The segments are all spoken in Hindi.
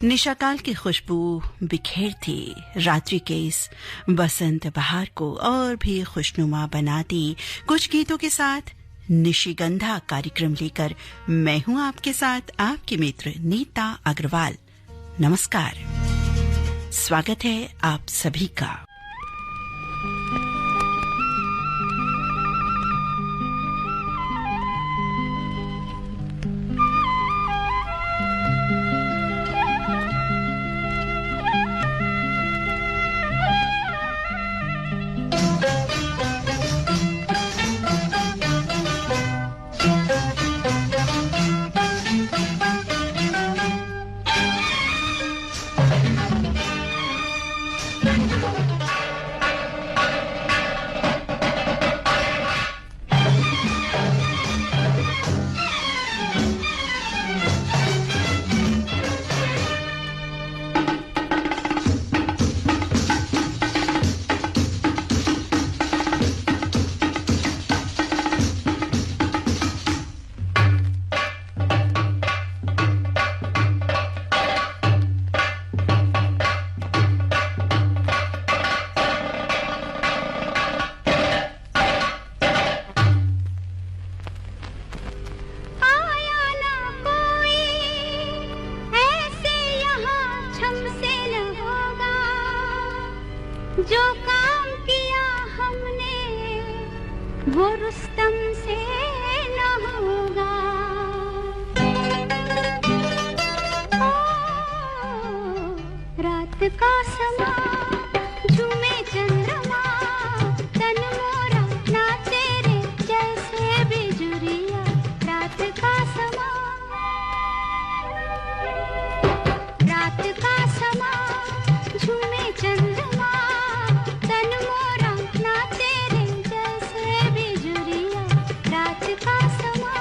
निशाकाल की खुशबू बिखेरती रात्रि के इस बसंत बहार को और भी खुशनुमा बनाती कुछ गीतों के साथ निशिगंधा कार्यक्रम लेकर मैं हूं आपके साथ आपकी मित्र नीता अग्रवाल। नमस्कार, स्वागत है आप सभी का। जो काम किया हमने वो रुस्तम से न होगा। रात का समा झूमे चंद्रमा तन मोरा नाचे रे जैसे बिजुरिया। रात का समा झूमे चंद्रमा तन मोरा नाचे रे जैसे बिजुरिया। रात का समा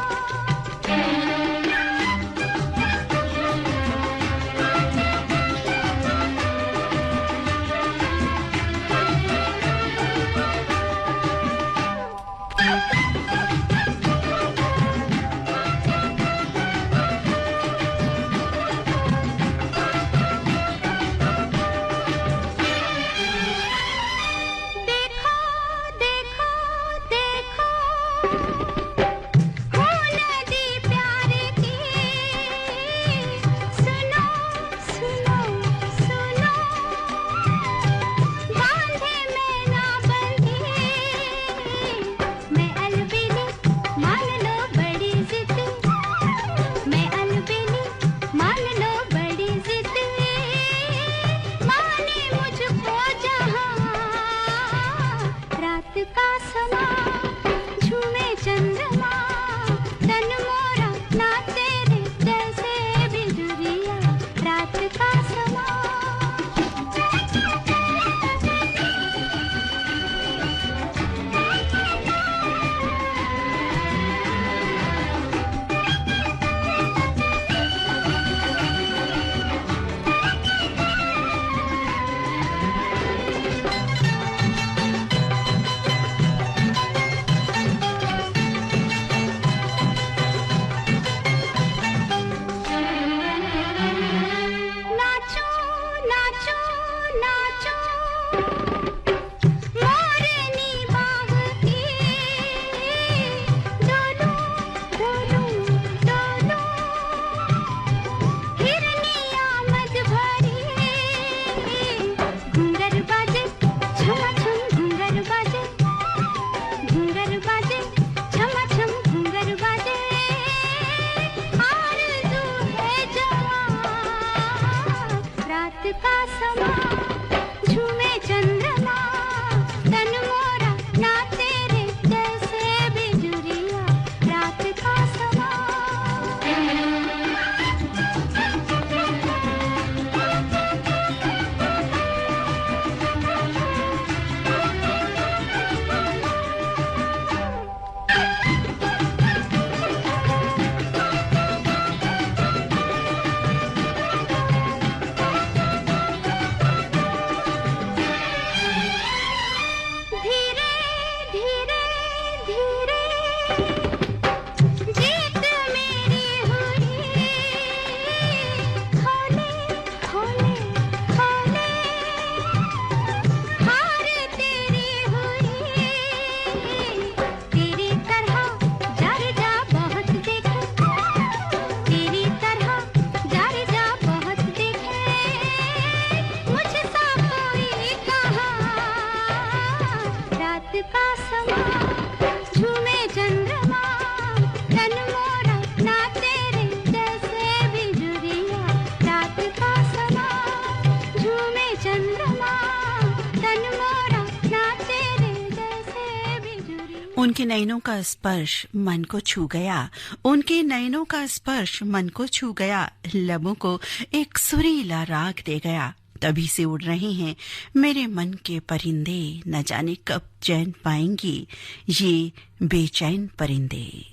उनके नयनों का स्पर्श मन को छू गया, उनके नयनों का स्पर्श मन को छू गया, लबों को एक सुरीला राग दे गया। तभी से उड़ रहे हैं मेरे मन के परिंदे, न जाने कब चैन पाएंगी ये बेचैन परिंदे।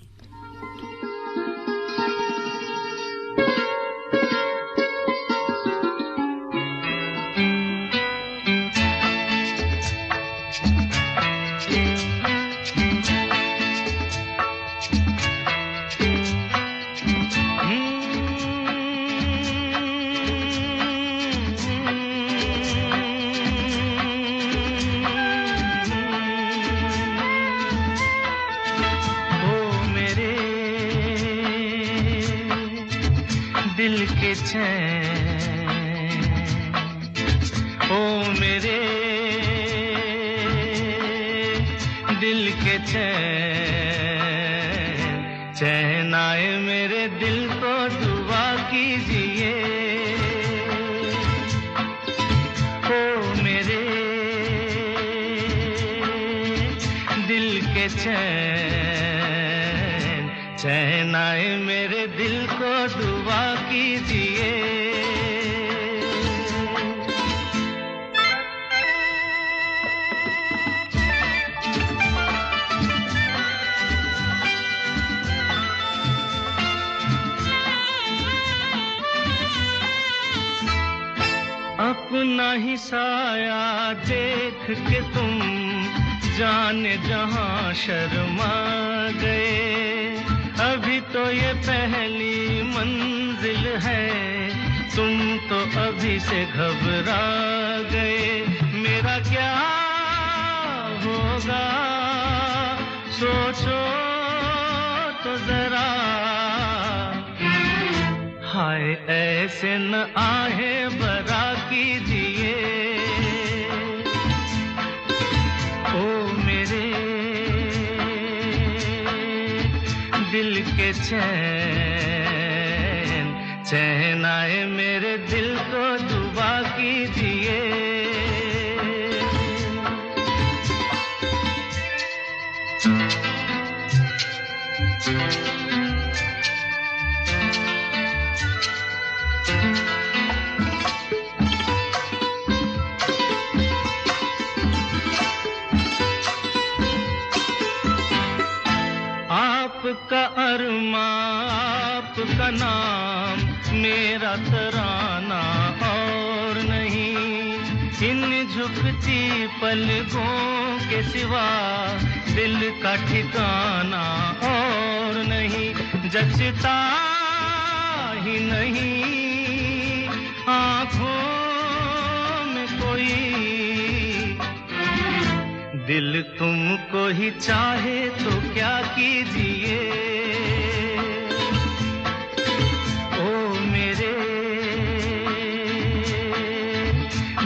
दिल के चैन, ओ मेरे दिल के चैन, चैन आए मेरे दिल को दुआ कीजिए। ओ मेरे दिल के चैन, चैन आए मेरे दिल को दुआ कीजिए। अपना ही साया देख के तुम जाने जहां शर्मा गए। अभी तो ये पहली मंजिल है, तुम तो अभी से घबरा गए। मेरा क्या होगा सोचो तो जरा, हाय ऐसे न आहे बरा कीजिए। ओ मेरे दिल के चैन, चैन आए मेरे दिल को दुआ कीजिए। आपका अरमा, आपका नाम, मेरा तराना और नहीं। इन झुकती पलकों के सिवा दिल का ठिकाना और नहीं। जचता ही नहीं आँखों में कोई, दिल तुमको ही चाहे तो क्या कीजिए। ओ मेरे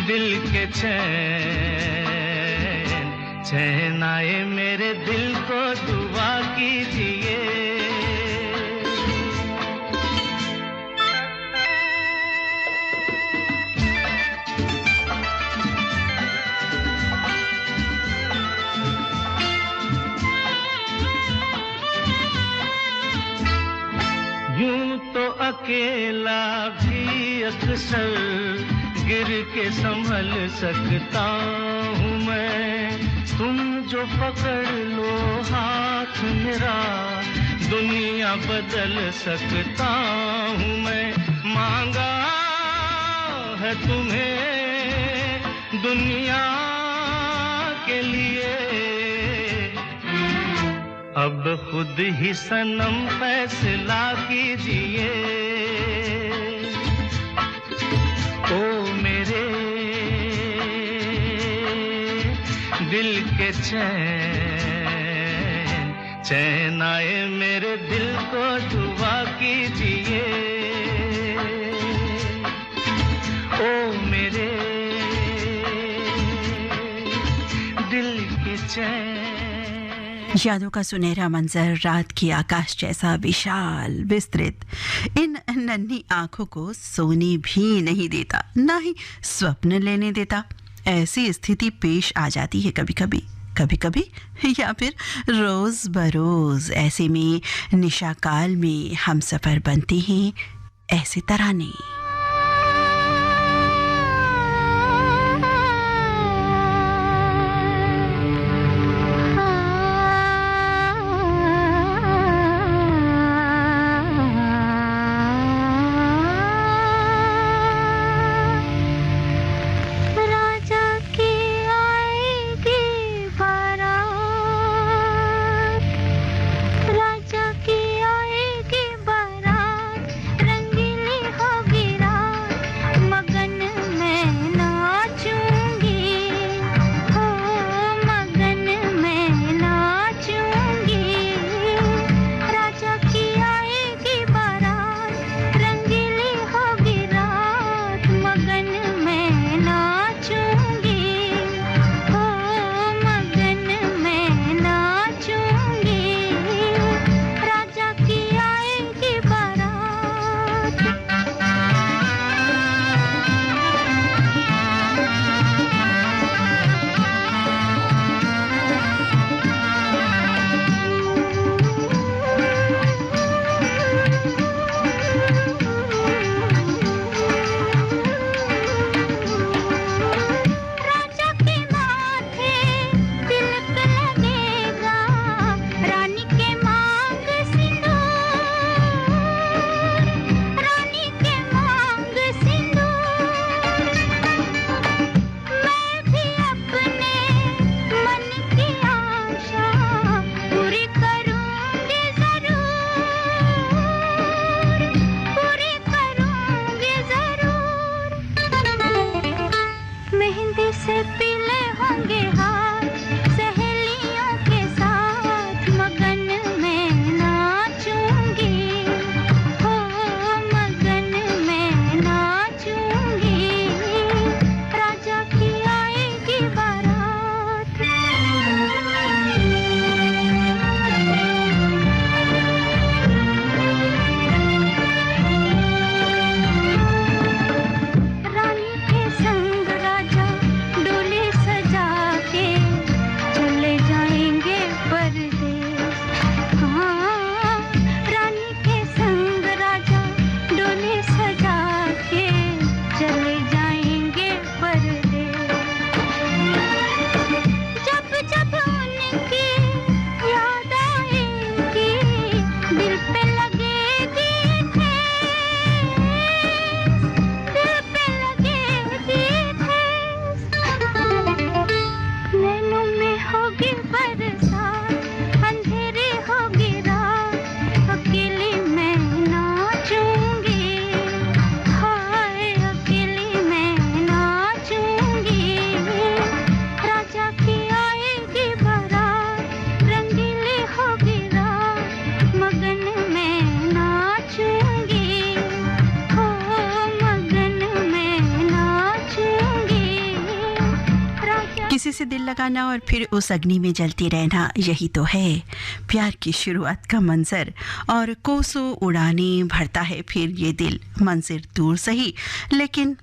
दिल के चैन, चैन आए मेरे दिल को दुआ कीजिए। यूं तो अकेला भी अक्सर गिर के संभल सकता हूँ मैं। तुम जो पकड़ लो हाथ मेरा, दुनिया बदल सकता हूँ मैं। मांगा है तुम्हें दुनिया के लिए, अब खुद ही सनम फैसला कीजिए। ओ मेरे दिल के चैन, चैन आए मेरे दिल को दुआ कीजिए। ओ मेरे दिल के चैन। यादों का सुनहरा मंजर, रात की आकाश जैसा विशाल विस्तृत, इन नन्ही आंखों को सोने भी नहीं देता, ना ही स्वप्न लेने देता। ऐसी स्थिति पेश आ जाती है कभी कभी। कभी कभी या फिर रोज बरोज। ऐसे में निशा काल में हम सफर बनते हैं ऐसे तराने। किसी से दिल लगाना और फिर उस अग्नि में जलते रहना, यही तो है प्यार की शुरुआत का मंजर। और कोसों उड़ाने भरता है फिर ये दिल, मंजिल दूर सही लेकिन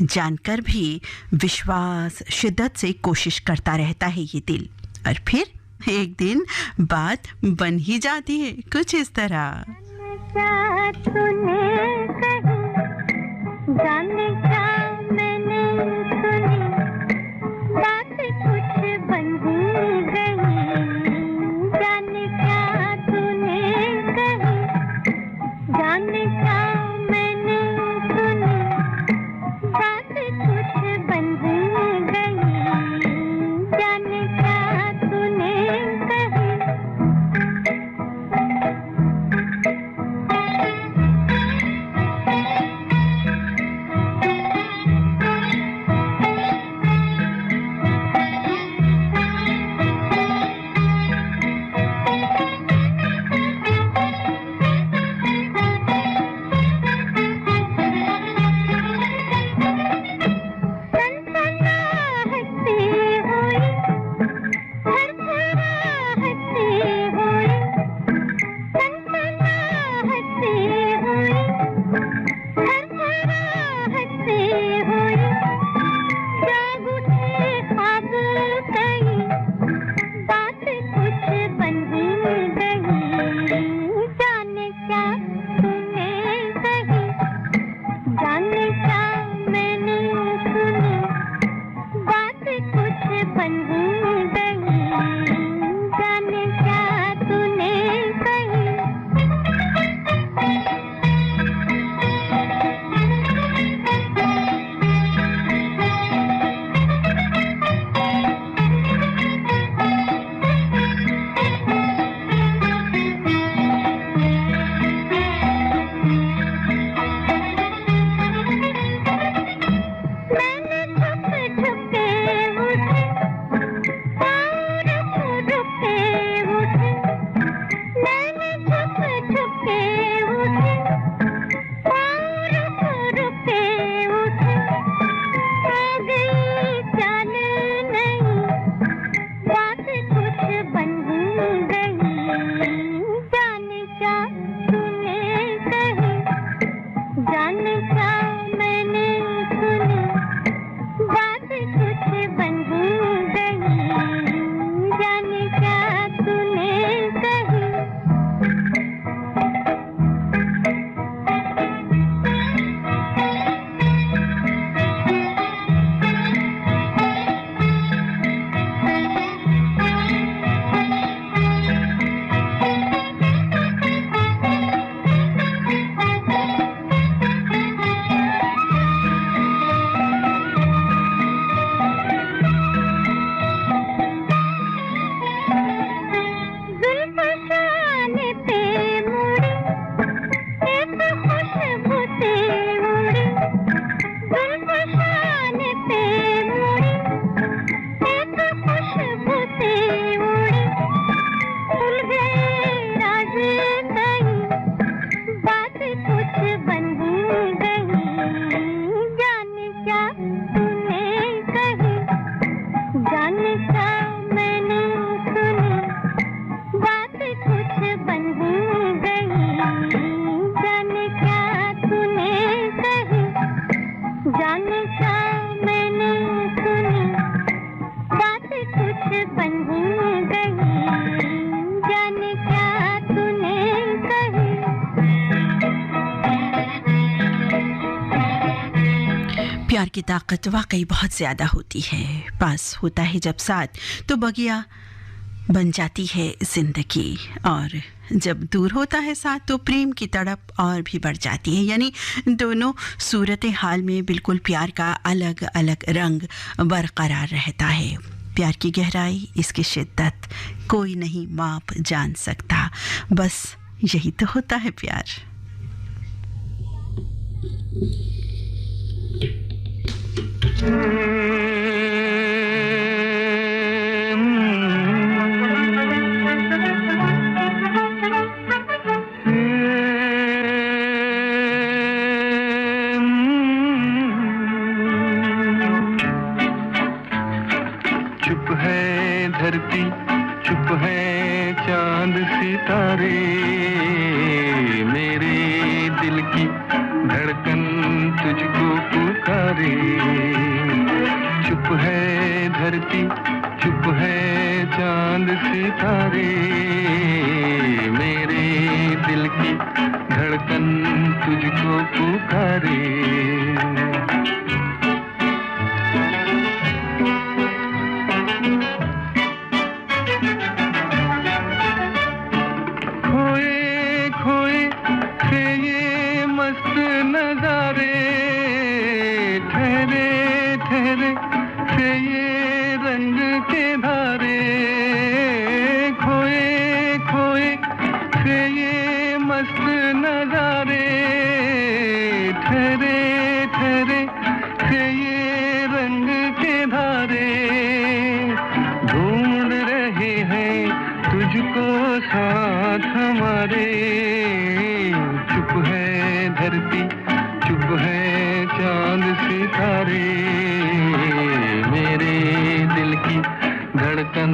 जानकर भी विश्वास शिद्दत से कोशिश करता रहता है ये दिल। और फिर एक दिन बात बन ही जाती है कुछ इस तरह। क्या तूने कही, जाने क्या मैंने सुनी, बात कुछ बन ही गई। जाने क्या तूने कही, जाने क्या मैंने सुनी, बात कुछ बन ही गई। जाने क्या तूने कही। क्या तूने कही, जाने क्या मैंने सुनी, बात कुछ बन ही गई। जाने क्या तूने कही, जाने क्या मैंने सुनी, बात कुछ बन ही गई। जाने क्या तूने कही। प्यार की ताकत वाकई बहुत ज्यादा होती है। पास होता है जब साथ तो बगिया बन जाती है जिंदगी, और जब दूर होता है साथ तो प्रेम की तड़प और भी बढ़ जाती है। यानी दोनों सूरत हाल में बिल्कुल प्यार का अलग अलग रंग बरकरार रहता है। प्यार की गहराई, इसकी शिद्दत कोई नहीं माप जान सकता। बस यही तो होता है प्यार। चुप है धरती, चुप है चांद सितारे, मेरे दिल की धड़कन तुझको पुकारे। चुप है धरती, चुप है चांद सितारे, मेरे दिल की धड़कन तुझको पुकारे। नजारे ठहरे ठहरे से ये रंग के धारे, खोए खोए से ये मस्त नजारे, ठहरे ठहरे से ये रंग के धारे। ढूंढ रहे हैं तुझको साथ हमारे। चुप है धरती, चुप है चांद सितारे, मेरे दिल की धड़कन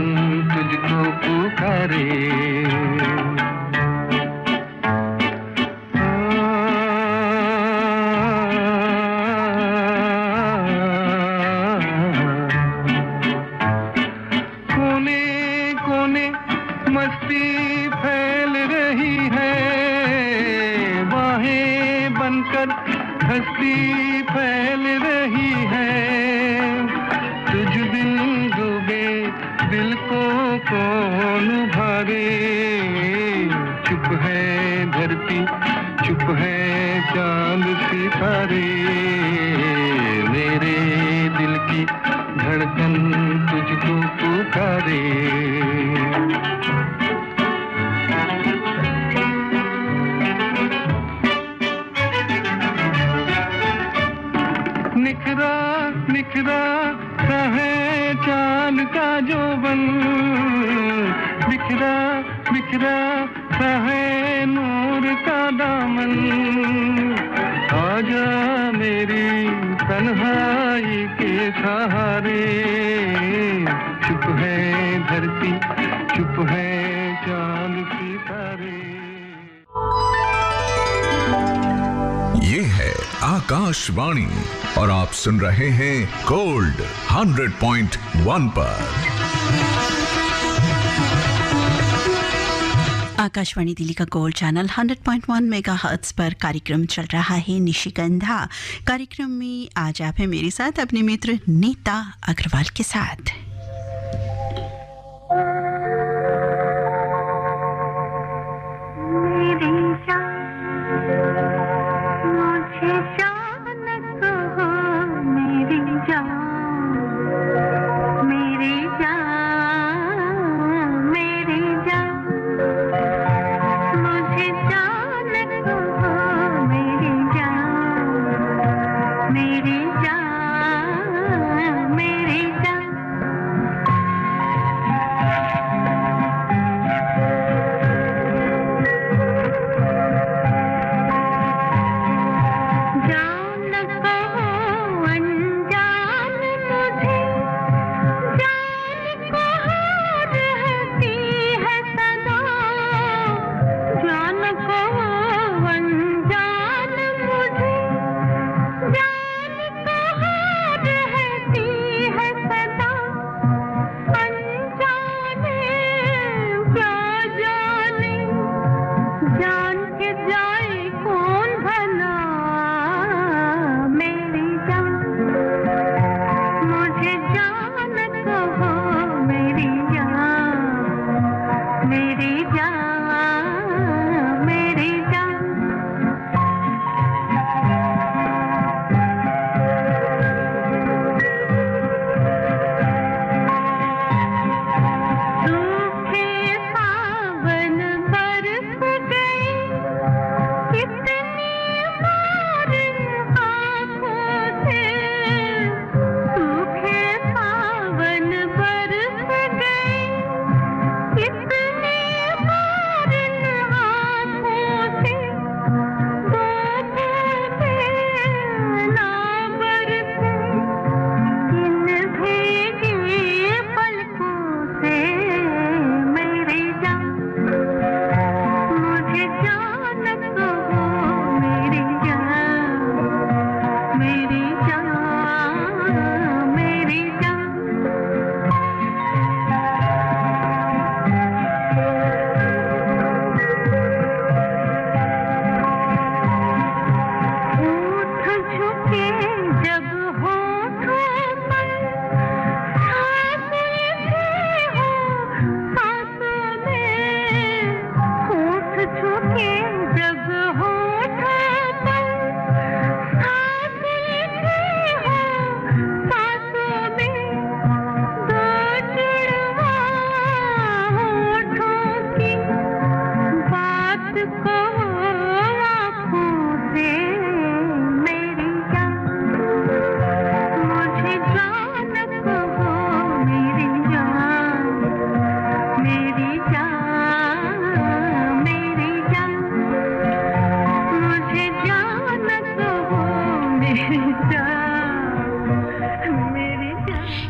तुझको पुकारे। कोने कोने मस्ती फैल रही है, बाहें बनकर हस्ती फैल रही है। तुझ बिन डूबे दिल को कौन उभारे। चुप है धरती, चुप है चांद सितारे, मेरे दिल की धड़कन तुझको पुकारे। निखरा निखरा सा है चांद का जोबन, बिखरा बिखरा सा है नूर का दामन। आजा मेरी तन्हाई के सहारे। चुप है धरती, चुप है चांद सितारे। ये है आकाशवाणी और आप सुन रहे हैं गोल्ड 100.1 पर। आकाशवाणी दिल्ली का गोल्ड चैनल 100.1 मेगाहर्ट्ज पर कार्यक्रम चल रहा है निशिगंधा। कार्यक्रम में आज आप हैं मेरे साथ अपने मित्र नीता अग्रवाल के साथ।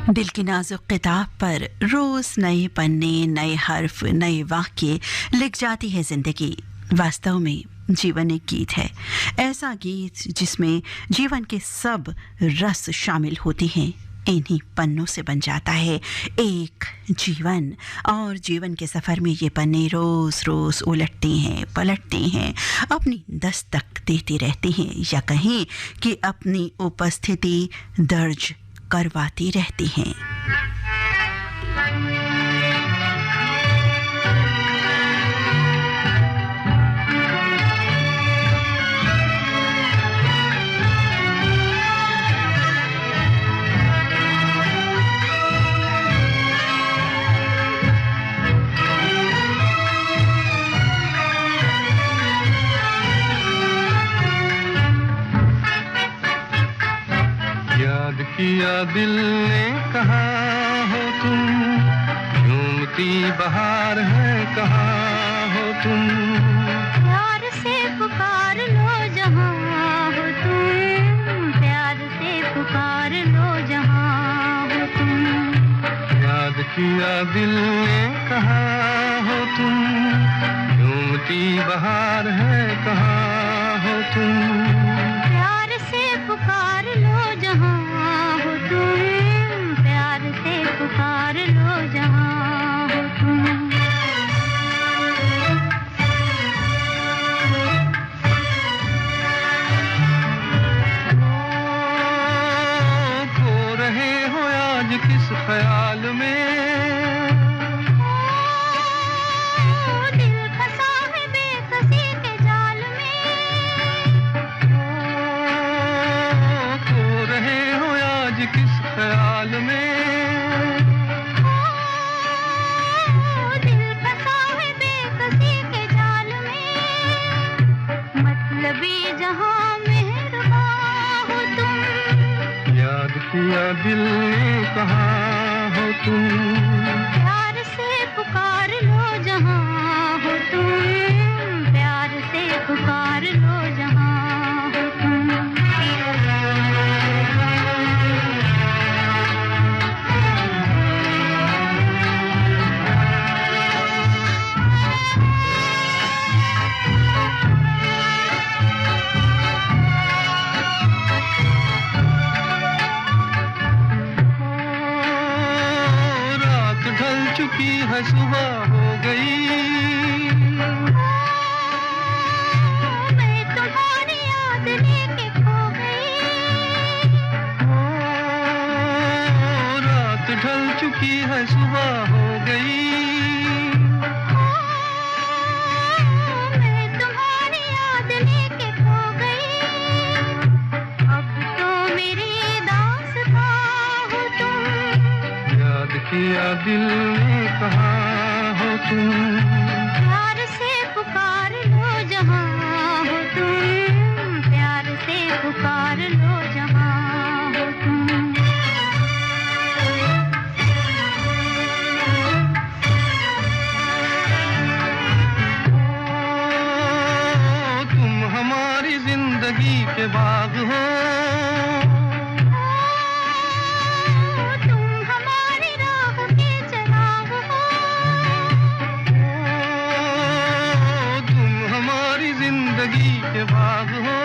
दिल की नाजुक किताब पर रोज नए पन्ने, नए हर्फ, नए वाक्य लिख जाती है जिंदगी। वास्तव में जीवन एक गीत है, ऐसा गीत जिसमें जीवन के सब रस शामिल होते हैं। इन्हीं पन्नों से बन जाता है एक जीवन, और जीवन के सफ़र में ये पन्ने रोज़ रोज़ उलटते हैं, पलटते हैं, अपनी दस्तक देते रहते हैं, या कहें कि अपनी उपस्थिति दर्ज करवाती रहती हैं। याद किया दिल ने कहाँ हो तुम, झूमती बहार है कहाँ हो तुम, प्यार से पुकार लो जहाँ हो तुम, प्यार से पुकार लो जहाँ हो तुम। याद किया दिल ने कहाँ हो तुम, झूमती बहार है कहाँ हो तुम, प्यार से पुकार लो जहाँ हो तुम, प्यार से पुकार लो जहाँ हो तुम। खो रहे हो आज किस ख्याल में, दिल फंसा है बेकसी के जाल में, खो रहे हो आज किस ख्याल में, दिल फंसा है बेकसी के जाल में, मतलबी जहाँ मेहरबान हो तुम, याद किया दिल ने कहाँ हो तुम, प्यार से पुकार लो जहाँ हो तुम, प्यार से पुकार लो जहाँ हो तुम। रात ढल चुकी है सुबह हो गई, मैं तुम्हारी याद लेके खो गई, रात ढल चुकी है सुबह हो गई, मैं तुम्हारी याद लेके खो गई, अब तो मेरी दास्तां हो तुम, याद किया दिल ने कहाँ हो तुम, प्यार से पुकार लो जहाँ हो तुम, प्यार से पुकार लो जहाँ हो तुम। तुम हमारी जिंदगी के बाग हो, तुम हमारी राह के चराग हो, तुम हमारी जिंदगी के बाग हो,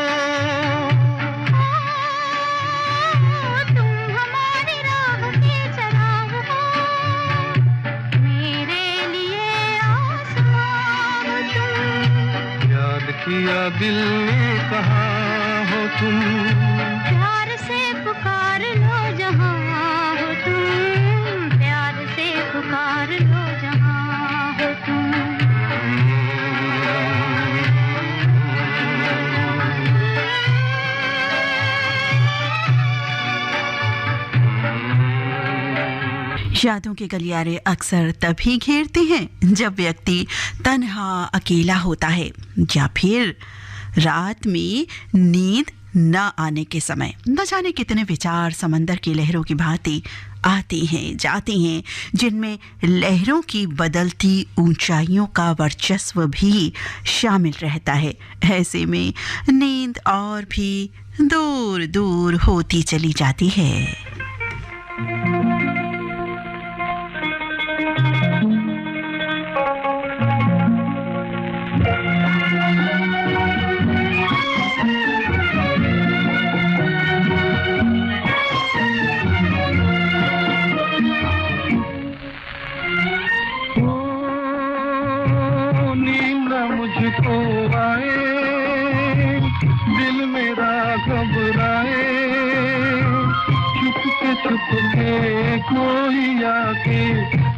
तुम हमारी राह के चराग हो, मेरे लिए आसमां हो तुम, याद किया दिल ने कहाँ हो तुम, प्यार से पुकार लो जहाँ हो तुम, प्यार से पुकार लो जहाँ हो तुम। यादों के गलियारे अक्सर तभी घेरते हैं जब व्यक्ति तन्हा अकेला होता है, या फिर रात में नींद न आने के समय। न जाने कितने विचार समंदर की लहरों की भांति आते हैं जाते हैं, जिनमें लहरों की बदलती ऊंचाइयों का वर्चस्व भी शामिल रहता है। ऐसे में नींद और भी दूर दूर होती चली जाती है। कोई आके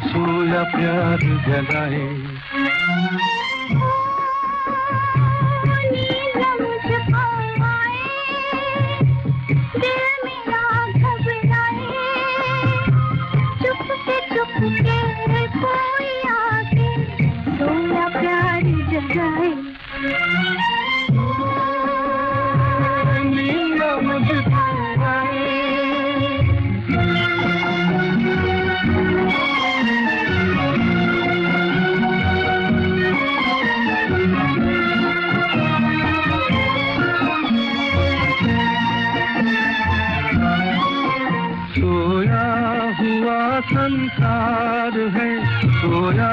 सोया प्यार जगाए संसार है सोया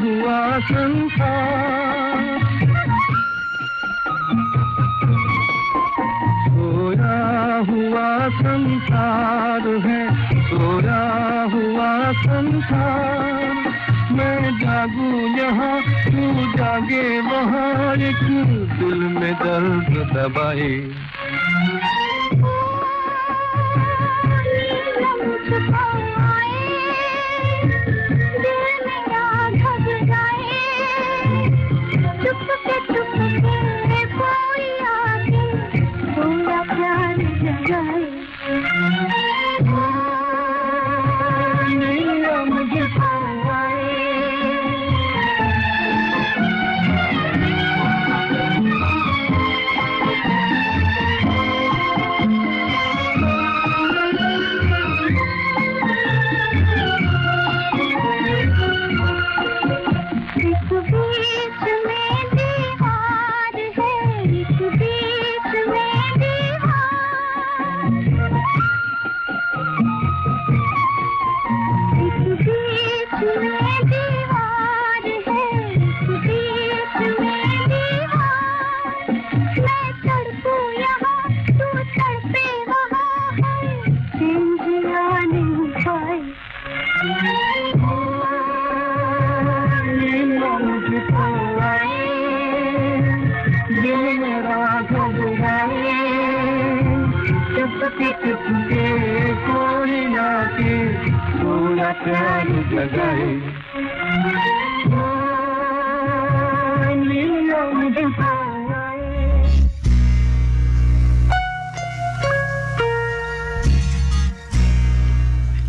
हुआ संसार सोया हुआ संसार है सोया हुआ संसार मैं जागूं यहाँ तू जागे वहाँ एक दिल में दर्द दबाए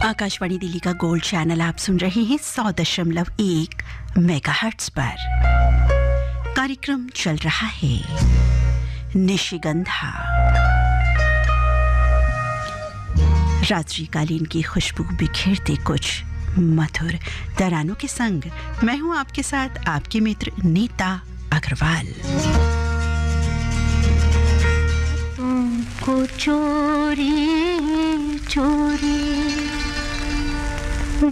आकाशवाणी दिल्ली का गोल्ड चैनल आप सुन रहे हैं 100.1 मेगाहर्ट्ज पर। कार्यक्रम चल रहा है निशिगंधा। रात्रिकालीन की खुशबू बिखेरते कुछ मधुर तरानों के संग मैं हूं आपके साथ आपके मित्र नीता अग्रवाल। तुमको चोरी चोरी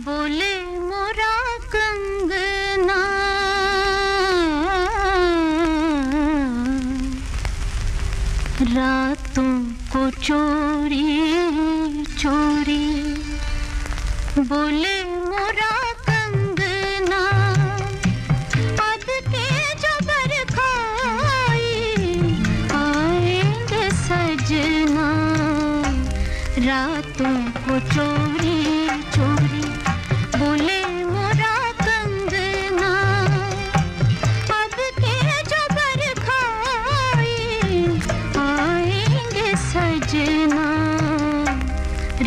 बोले मोरा कंगना रातों को चोरी चोरी बोले मोरा कंगना पद के जबर खाई आएंगे सजना रातों को चोरी चोरी बोले मोरा कंगना पद के जबर खाई आएंगे सजना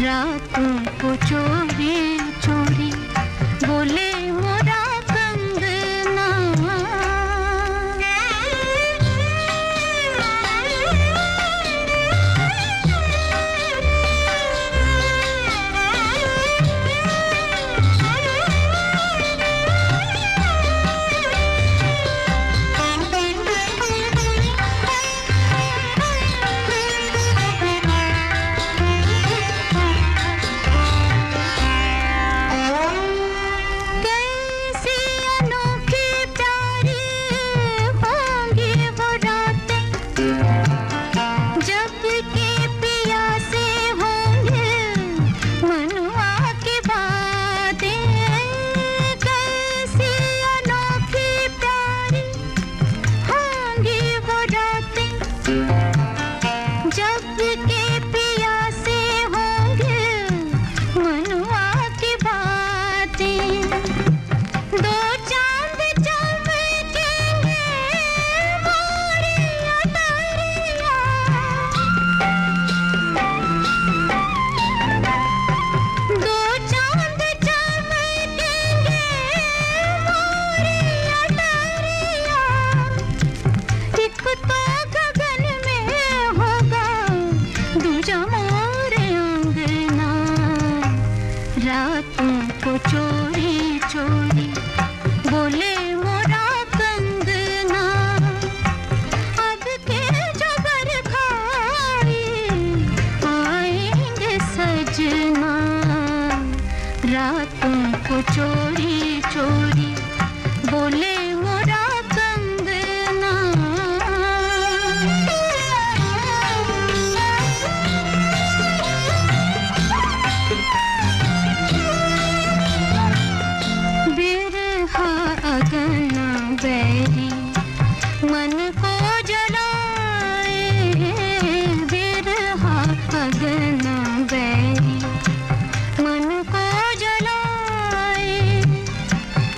रातों को चोरी चोरी बोले मोरा कंगना चोरी चोरी बोले मोरा कंगना अब के जबर खाए आएंगे सजना रातों को चोरी चोरी बोले मोरा कंगना बिरहा अगना बैरी मन को जलाए बिरहा अगना बैरी मन को जलाए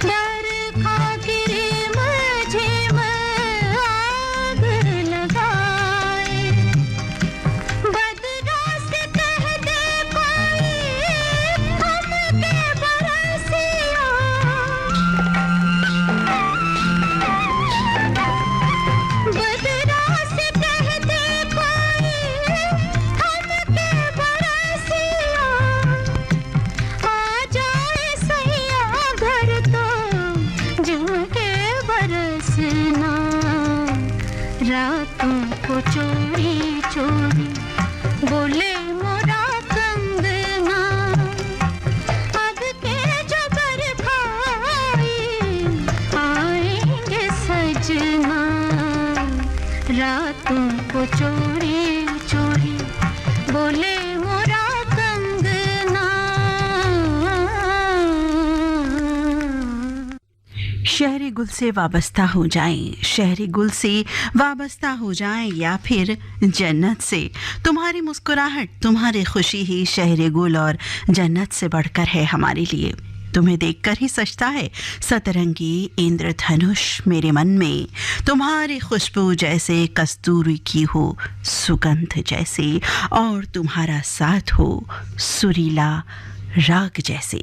डर खा गिरे मुझे आग लगाए बदरा से कह दे कोई हमके बरसिया बदरा से कह दे कोई हमके बरसिया आ जाए सैया घर तो झुमके बरसना रातों को चोरी चोरी बोले मोरा कंगना अब के जबर खाए आएंगे सजना रातों को चोरी चोरी बोले मोरा कंगना शहरी गुल से वाबस्ता हो जाएं, शहरी गुल से वाबस्ता हो जाएं या फिर जन्नत से। तुम्हारी मुस्कुराहट, तुम्हारी खुशी ही शहरी गुल और जन्नत से बढ़कर है हमारे लिए। तुम्हें देखकर ही सजता है सतरंगी इंद्रधनुष मेरे मन में। तुम्हारी खुशबू जैसे कस्तूरी की हो सुगंध जैसे, और तुम्हारा साथ हो सुरीला राग जैसे।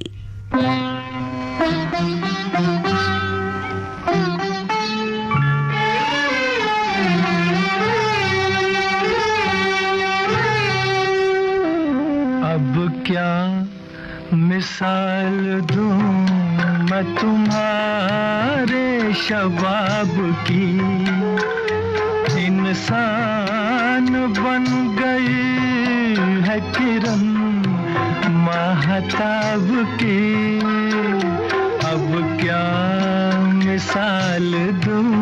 अब क्या मिसाल दूं मैं तुम्हारे शबाब की, इंसान बन गई है किरण महताब की। अब क्या मिसाल दूं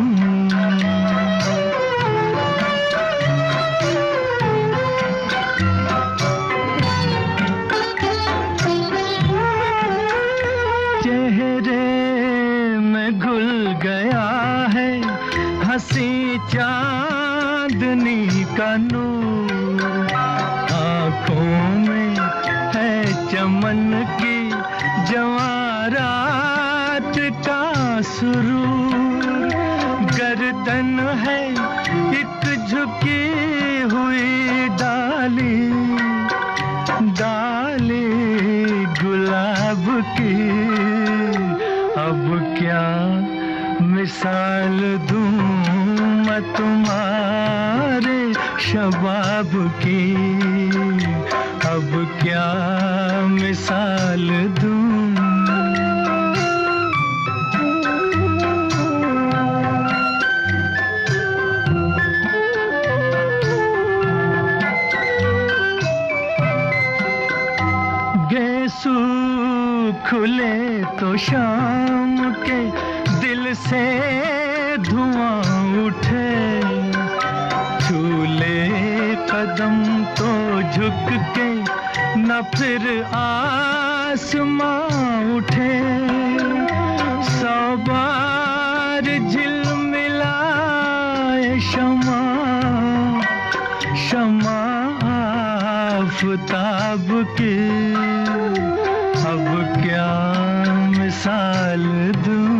हंसी चांदनी का नूर, आँखों में है चमन की जवारात का सुरूर, गर्दन है एक झुकी हुई डाली डाली गुलाब की। अब क्या मिसाल दूं मैं तुम्हारे शबाब की, अब क्या मिसाल दूं। गेसू खुले तो शाम के दिल से धुआं उठे, छूले कदम तो झुक के न फिर आसमां उठे। 100 बार झिलमिलाए शमा शमा आफताब की, अब क्या मिसाल दूं।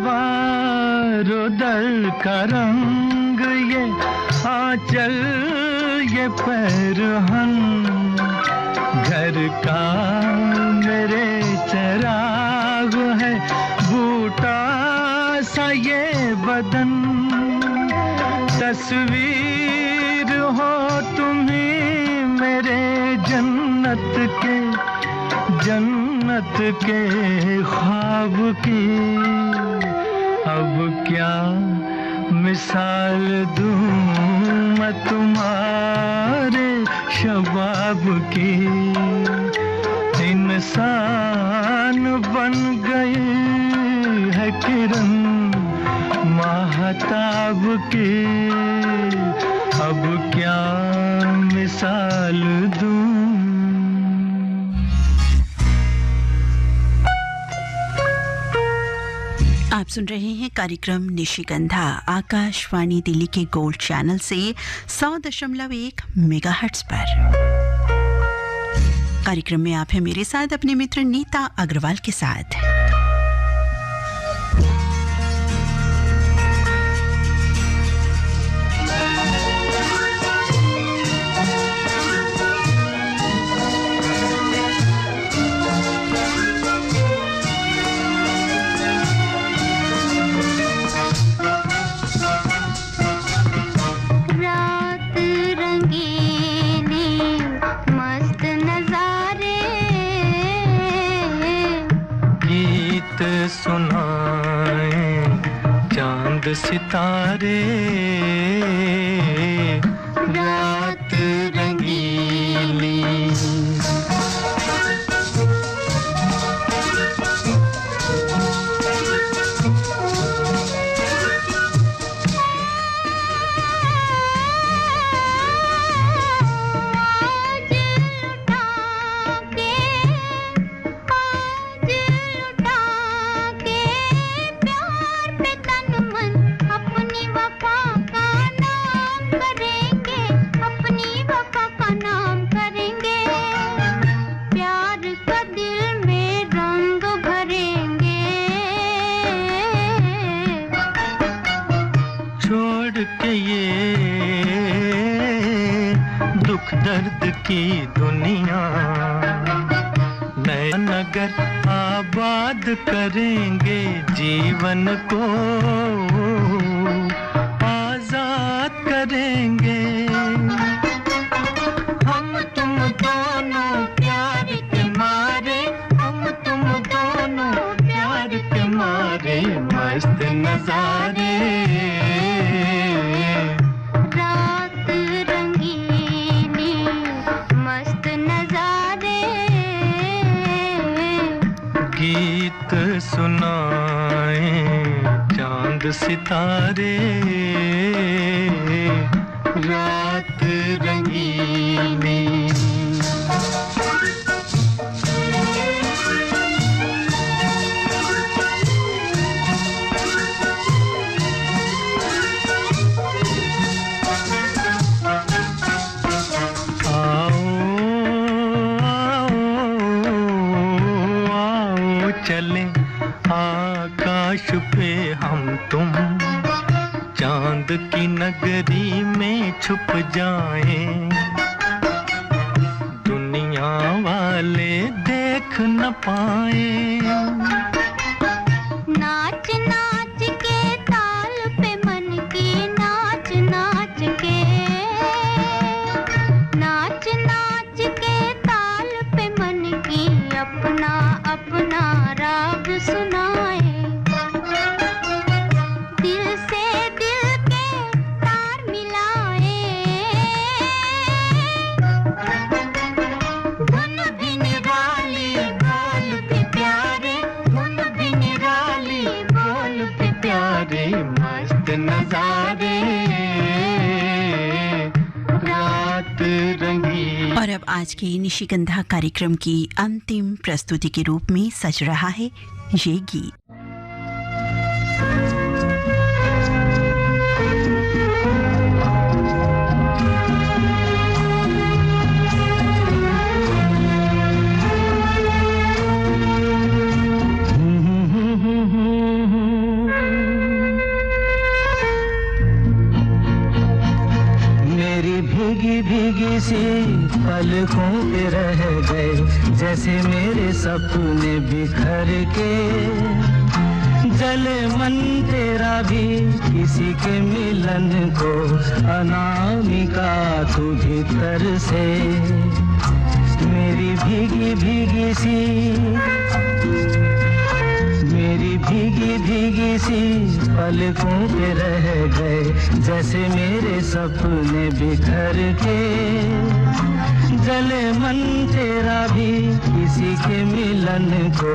दीवारों दर का रंग ये आंचल ये पैरहन, घर का मेरे चराग है बूटा सा ये बदन, तस्वीर हो तुम्ही मेरे जन्नत के ख्वाब की। अब क्या मिसाल दूं मैं तुम्हारे शबाब की। इंसान बन गई है किरण महताब की। अब क्या मिसाल दूं। आप सुन रहे हैं कार्यक्रम निशिगंधा आकाशवाणी दिल्ली के गोल्ड चैनल से 100.1 मेगाहर्ट्ज पर। कार्यक्रम में आप हैं मेरे साथ अपने मित्र नीता अग्रवाल के साथ। सुनाए चांद सितारे, रात रंगीली। दर्द की दुनिया नया नगर आबाद करेंगे, जीवन को आजाद करेंगे। हम तुम दोनों प्यार के मारे, हम तुम दोनों प्यार के मारे मस्त नजारे। गीत सुनाए चांद सितारे, रात रंगीली। चले आकाश पे हम तुम, चांद की नगरी में छुप जाएं। दुनिया वाले देख न पाए। नाच नाच के ताल पे मन की नाच नाच के, नाच नाच के ताल पे मन की अपना अपना राग सुनाए। दिल से दिल के तार मिलाए, धुन भी निराली बोल भी प्यारे, धुन भी निराली बोल भी प्यारे मस्त नजारे, रात रंगी। और अब आज के निशिगंधा कार्यक्रम की अंतिम प्रस्तुति के रूप में सज रहा है ये गीत। भीगी भीगी सी पलकों पे रह गए, जैसे मेरे सपने बिखर के जले मन तेरा भी किसी के मिलन को अनामिका तू भीतर से मेरी भीगी भीगी सी पलकों पे रह गए जैसे मेरे सपने बिखर के जले मन तेरा भी किसी के मिलन को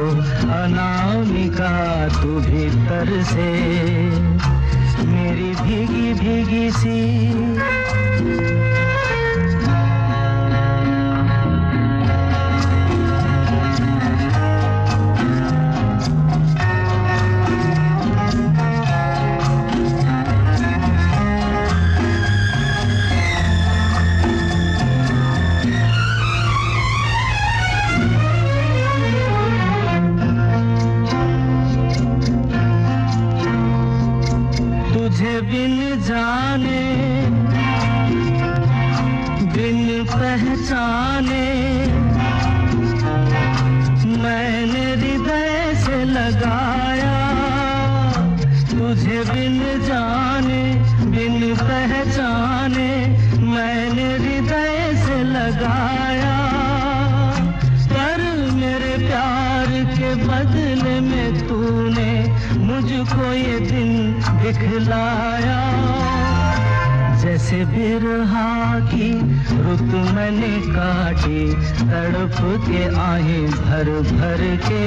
अनामिका तू भीतर से मेरी भीगी भीगी सी बिन जाने बिन पहचाने मैंने हृदय से लगाया तुझे बिन जाने बिन पहचाने मैंने हृदय से लगाया पर मेरे प्यार के बदले में तूने मुझको ये दिन दिखलाया जैसे बिरहा की रुत मैंने काटी तड़प के आहें भर भर के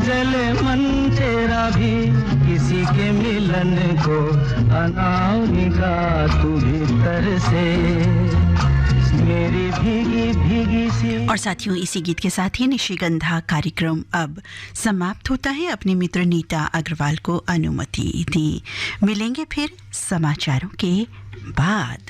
जले मन तेरा भी किसी के मिलन को अनामिका तू भीतर से मेरी भीगी भीगी सी। और साथियों इसी गीत के साथ ही निशिगंधा कार्यक्रम अब समाप्त होता है। अपने मित्र नीता अग्रवाल को अनुमति दी। मिलेंगे फिर समाचारों के बाद।